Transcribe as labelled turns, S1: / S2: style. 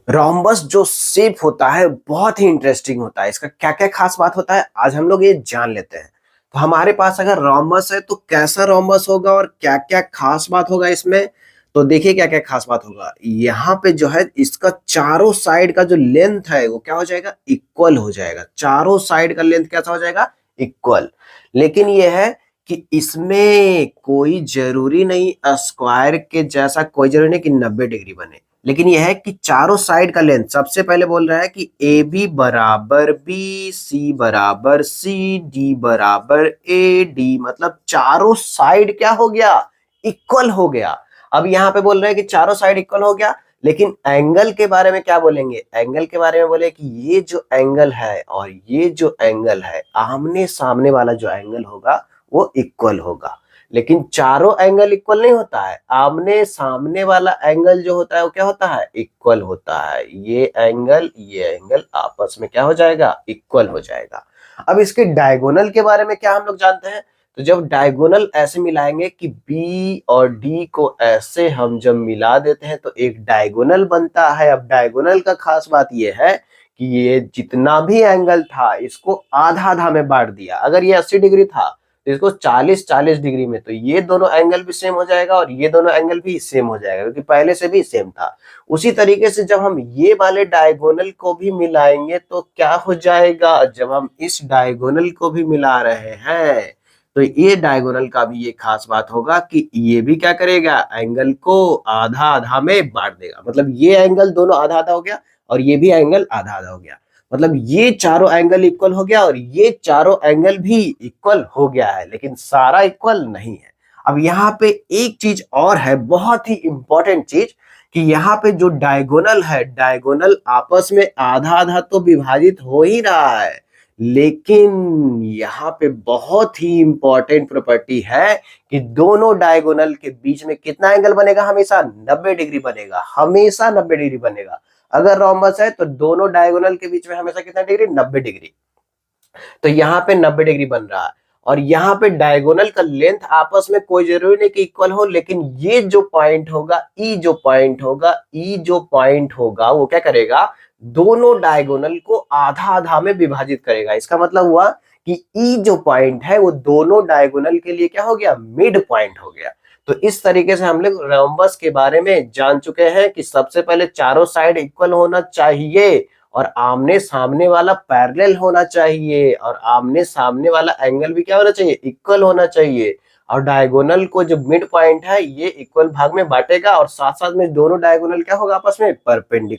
S1: Rhombus जो shape होता है बहुत ही इंटरेस्टिंग होता है। इसका क्या क्या खास बात होता है आज हम लोग ये जान लेते हैं। तो हमारे पास अगर रोम्बस है तो कैसा रोम्बस होगा और क्या क्या खास बात होगा इसमें। तो देखिए क्या क्या खास बात होगा। यहाँ पे जो है इसका चारों साइड का जो लेंथ है वो क्या हो जाएगा, इक्वल हो जाएगा। चारों साइड का लेंथ कैसा हो जाएगा, इक्वल। लेकिन ये है कि इसमें कोई जरूरी नहीं स्क्वायर के जैसा, कोई जरूरी नहीं कि 90 डिग्री बने। लेकिन यह है कि चारों साइड का लेंथ सबसे पहले बोल रहा है कि ए बी बराबर बी, सी बराबर सी, डी बराबर ए डी, मतलब चारों साइड क्या हो गया, इक्वल हो गया। अब यहाँ पे बोल रहे हैं कि चारों साइड इक्वल हो गया, लेकिन एंगल के बारे में क्या बोलेंगे, एंगल के बारे में बोले कि ये जो एंगल है और ये जो एंगल है, आमने सामने वाला जो एंगल होगा वो इक्वल होगा। लेकिन चारों एंगल इक्वल नहीं होता है, आमने सामने वाला एंगल जो होता है वो क्या होता है, इक्वल होता है। ये एंगल आपस में क्या हो जाएगा, इक्वल हो जाएगा। अब इसके डायगोनल के बारे में क्या हम लोग जानते हैं। तो जब डायगोनल ऐसे मिलाएंगे कि बी और डी को ऐसे हम जब मिला देते हैं तो एक डायगोनल बनता है। अब डायगोनल का खास बात ये है कि ये जितना भी एंगल था इसको आधा आधा में बांट दिया। अगर ये 80 डिग्री था तो इसको 40-40 डिग्री में, तो ये दोनों एंगल भी सेम हो जाएगा और ये दोनों एंगल भी सेम हो जाएगा क्योंकि पहले से भी सेम था। उसी तरीके से जब हम ये वाले डायगोनल को भी मिलाएंगे तो क्या हो जाएगा, जब हम इस डायगोनल को भी मिला रहे हैं तो ये डायगोनल का भी ये खास बात होगा कि ये भी क्या करेगा, एंगल को आधा आधा में बांट देगा। मतलब ये एंगल दोनों आधा आधा हो गया और ये भी एंगल आधा आधा हो गया। मतलब ये चारों एंगल इक्वल हो गया और ये चारों एंगल भी इक्वल हो गया है, लेकिन सारा इक्वल नहीं है। अब यहाँ पे एक चीज और है, बहुत ही इंपॉर्टेंट चीज, कि यहाँ पे जो डायगोनल है, डायगोनल आपस में आधा आधा तो विभाजित हो ही रहा है, लेकिन यहाँ पे बहुत ही इंपॉर्टेंट प्रॉपर्टी है कि दोनों डायगोनल के बीच में कितना एंगल बनेगा, हमेशा 90 डिग्री बनेगा, हमेशा 90 डिग्री बनेगा। अगर रोम्बस है तो दोनों डायगोनल के बीच में हमेशा कितना डिग्री, 90 डिग्री। तो यहाँ पे 90 डिग्री बन रहा है और यहाँ पे डायगोनल का लेंथ आपस में कोई जरूरी नहीं कि इक्वल हो, लेकिन ये जो पॉइंट होगा, ई जो पॉइंट होगा, ई जो पॉइंट होगा वो क्या करेगा, दोनों डायगोनल को आधा आधा में विभाजित करेगा। इसका मतलब हुआ कि ई जो पॉइंट है वो दोनों डायगोनल के लिए क्या हो गया, मिड पॉइंट हो गया। तो इस तरीके से हम लोग रोम्बस के बारे में जान चुके हैं कि सबसे पहले चारों साइड इक्वल होना चाहिए और आमने सामने वाला पैरेलल होना चाहिए और आमने सामने वाला एंगल भी क्या होना चाहिए, इक्वल होना चाहिए। और डायगोनल को जो मिड पॉइंट है ये इक्वल भाग में बांटेगा और साथ साथ में दोनों डायगोनल क्या होगा, आपस में परपेंडिकुलर।